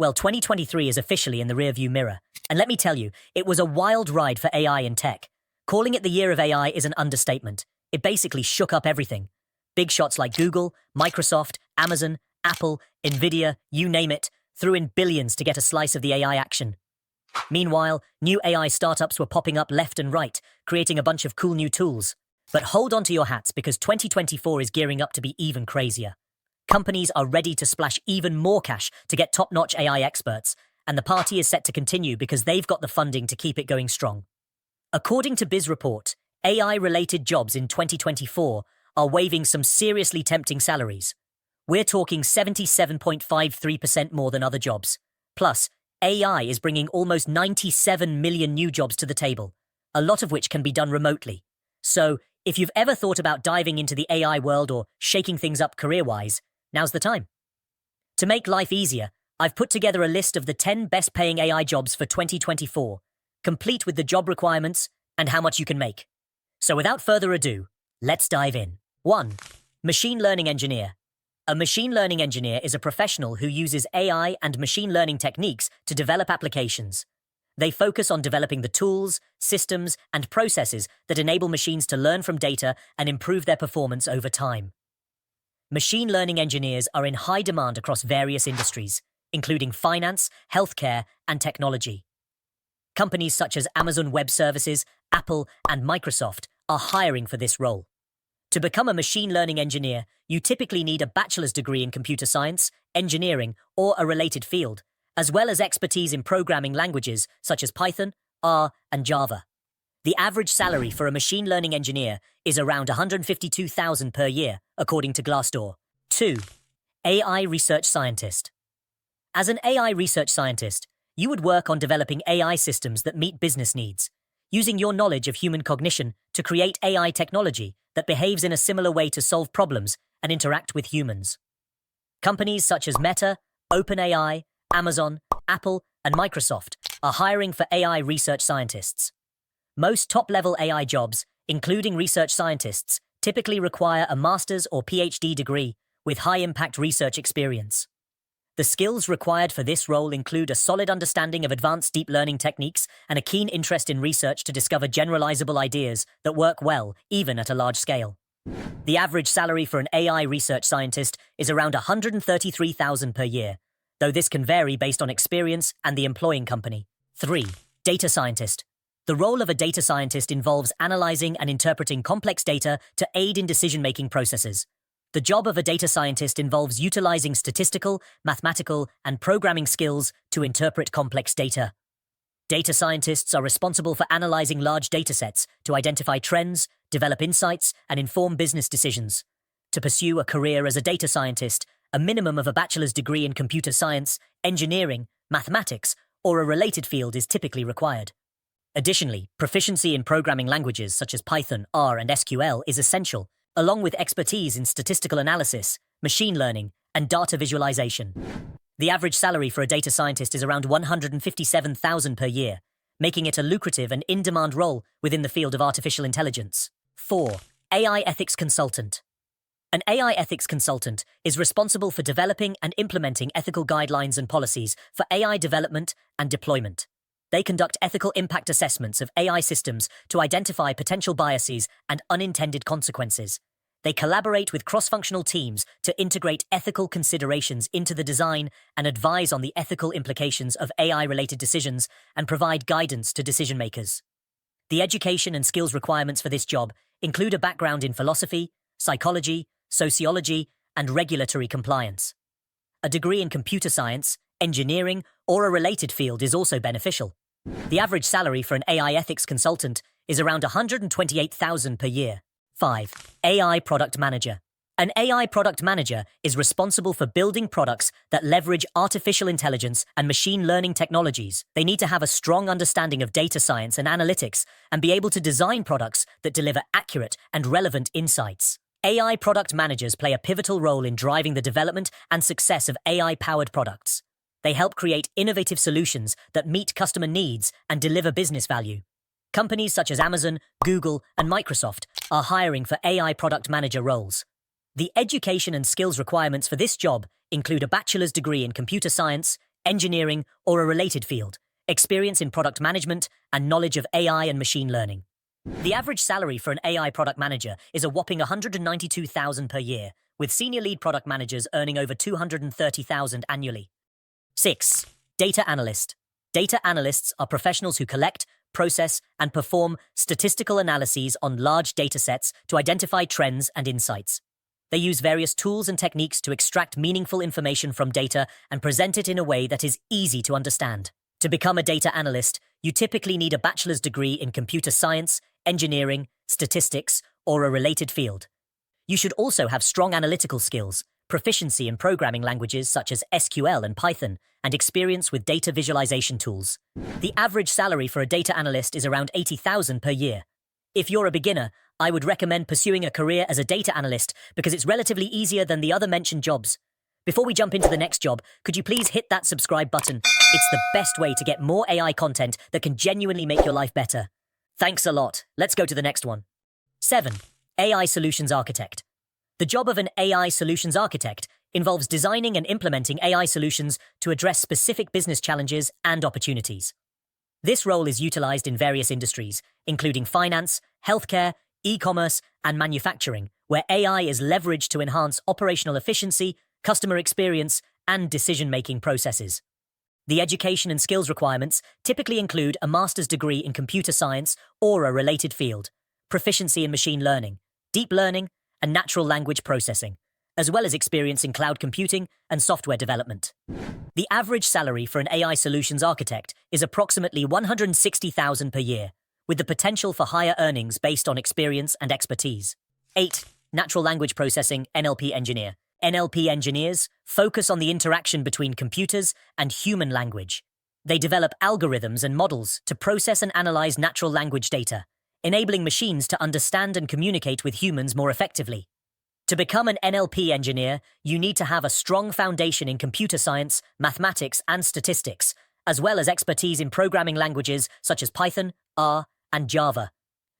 Well, 2023 is officially in the rearview mirror. And let me tell you, it was a wild ride for AI in tech. Calling it the year of AI is an understatement. It basically shook up everything. Big shots like Google, Microsoft, Amazon, Apple, Nvidia, you name it, threw in billions to get a slice of the AI action. Meanwhile, new AI startups were popping up left and right, creating a bunch of cool new tools. But hold on to your hats because 2024 is gearing up to be even crazier. Companies are ready to splash even more cash to get top-notch AI experts, and the party is set to continue because they've got the funding to keep it going strong. According to Biz Report, AI-related jobs in 2024 are waving some seriously tempting salaries. We're talking 77.53% more than other jobs. Plus, AI is bringing almost 97 million new jobs to the table, a lot of which can be done remotely. So, if you've ever thought about diving into the AI world or shaking things up career-wise, now's the time. To make life easier, I've put together a list of the 10 best-paying AI jobs for 2024, complete with the job requirements and how much you can make. So without further ado, let's dive in. 1. Machine Learning Engineer. A machine learning engineer is a professional who uses AI and machine learning techniques to develop applications. They focus on developing the tools, systems, and processes that enable machines to learn from data and improve their performance over time. Machine learning engineers are in high demand across various industries, including finance, healthcare, and technology. Companies such as Amazon Web Services, Apple, and Microsoft are hiring for this role. To become a machine learning engineer, you typically need a bachelor's degree in computer science, engineering, or a related field, as well as expertise in programming languages such as Python, R, and Java. The average salary for a machine learning engineer is around $152,000 per year, according to Glassdoor. 2. AI Research Scientist. As an AI research scientist, you would work on developing AI systems that meet business needs, using your knowledge of human cognition to create AI technology that behaves in a similar way to solve problems and interact with humans. Companies such as Meta, OpenAI, Amazon, Apple, and Microsoft are hiring for AI research scientists. Most top-level AI jobs, including research scientists, typically require a master's or PhD degree with high-impact research experience. The skills required for this role include a solid understanding of advanced deep learning techniques and a keen interest in research to discover generalizable ideas that work well, even at a large scale. The average salary for an AI research scientist is around $133,000 per year, though this can vary based on experience and the employing company. 3. Data Scientist. The role of a data scientist involves analyzing and interpreting complex data to aid in decision-making processes. The job of a data scientist involves utilizing statistical, mathematical, and programming skills to interpret complex data. Data scientists are responsible for analyzing large datasets to identify trends, develop insights, and inform business decisions. To pursue a career as a data scientist, a minimum of a bachelor's degree in computer science, engineering, mathematics, or a related field is typically required. Additionally, proficiency in programming languages such as Python, R, and SQL is essential, along with expertise in statistical analysis, machine learning, and data visualization. The average salary for a data scientist is around $157,000 per year, making it a lucrative and in-demand role within the field of artificial intelligence. 4. AI Ethics Consultant. An AI ethics consultant is responsible for developing and implementing ethical guidelines and policies for AI development and deployment. They conduct ethical impact assessments of AI systems to identify potential biases and unintended consequences. They collaborate with cross-functional teams to integrate ethical considerations into the design and advise on the ethical implications of AI-related decisions and provide guidance to decision-makers. The education and skills requirements for this job include a background in philosophy, psychology, sociology, and regulatory compliance. A degree in computer science, engineering, or a related field is also beneficial. The average salary for an AI ethics consultant is around $128,000 per year. 5. AI Product Manager. An AI product manager is responsible for building products that leverage artificial intelligence and machine learning technologies. They need to have a strong understanding of data science and analytics and be able to design products that deliver accurate and relevant insights. AI product managers play a pivotal role in driving the development and success of AI-powered products. They help create innovative solutions that meet customer needs and deliver business value. Companies such as Amazon, Google, and Microsoft are hiring for AI product manager roles. The education and skills requirements for this job include a bachelor's degree in computer science, engineering, or a related field, experience in product management, and knowledge of AI and machine learning. The average salary for an AI product manager is a whopping $192,000 per year, with senior lead product managers earning over $230,000 annually. 6. Data analyst. Data analysts are professionals who collect, process, and perform statistical analyses on large datasets to identify trends and insights. They use various tools and techniques to extract meaningful information from data and present it in a way that is easy to understand. To become a data analyst, you typically need a bachelor's degree in computer science, engineering, statistics, or a related field. You should also have strong analytical skills, proficiency in programming languages such as SQL and Python, and experience with data visualization tools. The average salary for a data analyst is around $80,000 per year. If you're a beginner, I would recommend pursuing a career as a data analyst because it's relatively easier than the other mentioned jobs. Before we jump into the next job, could you please hit that subscribe button? It's the best way to get more AI content that can genuinely make your life better. Thanks a lot. Let's go to the next one. 7. AI Solutions Architect. The job of an AI Solutions Architect involves designing and implementing AI solutions to address specific business challenges and opportunities. This role is utilized in various industries, including finance, healthcare, e-commerce, and manufacturing, where AI is leveraged to enhance operational efficiency, customer experience, and decision-making processes. The education and skills requirements typically include a master's degree in computer science or a related field, proficiency in machine learning, deep learning, and natural language processing, as well as experience in cloud computing and software development. The average salary for an AI solutions architect is approximately $160,000 per year, with the potential for higher earnings based on experience and expertise. 8. Natural language processing NLP engineer. NLP engineers focus on the interaction between computers and human language. They develop algorithms and models to process and analyze natural language data, enabling machines to understand and communicate with humans more effectively. To become an NLP engineer, you need to have a strong foundation in computer science, mathematics, and statistics, as well as expertise in programming languages such as Python, R, and Java.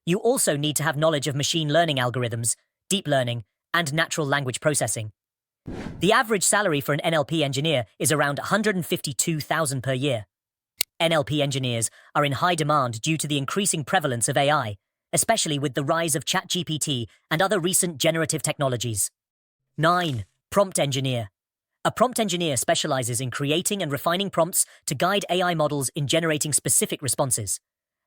You also need to have knowledge of machine learning algorithms, deep learning, and natural language processing. The average salary for an NLP engineer is around $152,000 per year. NLP engineers are in high demand due to the increasing prevalence of AI, especially with the rise of ChatGPT and other recent generative technologies. 9. Prompt engineer. A prompt engineer specializes in creating and refining prompts to guide AI models in generating specific responses.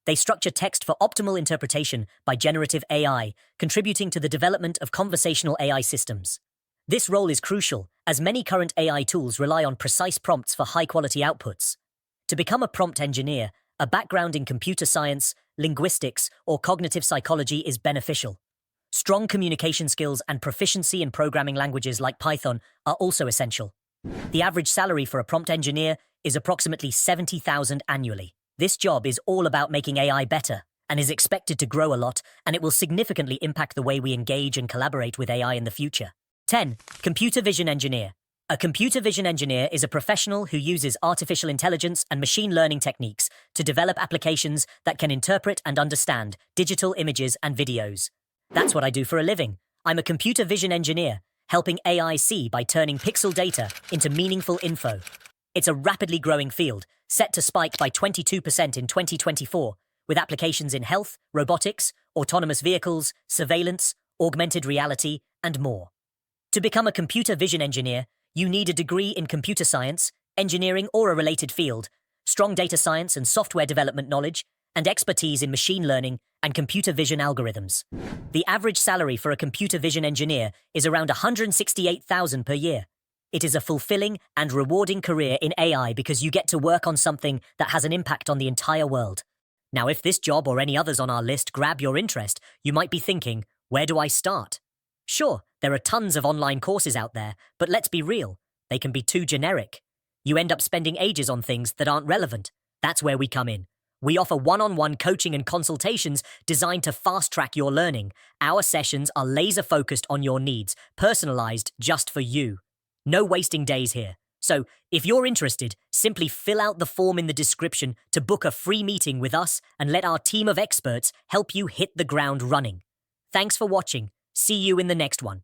They structure text for optimal interpretation by generative AI, contributing to the development of conversational AI systems. This role is crucial, as many current AI tools rely on precise prompts for high-quality outputs. To become a prompt engineer, a background in computer science, linguistics, or cognitive psychology is beneficial. Strong communication skills and proficiency in programming languages like Python are also essential. The average salary for a prompt engineer is approximately $70,000 annually. This job is all about making AI better and is expected to grow a lot, and it will significantly impact the way we engage and collaborate with AI in the future. 10. Computer vision engineer. A computer vision engineer is a professional who uses artificial intelligence and machine learning techniques to develop applications that can interpret and understand digital images and videos. That's what I do for a living. I'm a computer vision engineer, helping AI see by turning pixel data into meaningful info. It's a rapidly growing field, set to spike by 22% in 2024, with applications in health, robotics, autonomous vehicles, surveillance, augmented reality, and more. To become a computer vision engineer, you need a degree in computer science, engineering, or a related field, strong data science and software development knowledge, and expertise in machine learning and computer vision algorithms. The average salary for a computer vision engineer is around $168,000 per year. It is a fulfilling and rewarding career in AI because you get to work on something that has an impact on the entire world. Now, if this job or any others on our list grab your interest, you might be thinking, where do I start? Sure, there are tons of online courses out there, but let's be real, they can be too generic. You end up spending ages on things that aren't relevant. That's where we come in. We offer one-on-one coaching and consultations designed to fast-track your learning. Our sessions are laser-focused on your needs, personalized just for you. No wasting days here. So, if you're interested, simply fill out the form in the description to book a free meeting with us and let our team of experts help you hit the ground running. Thanks for watching. See you in the next one.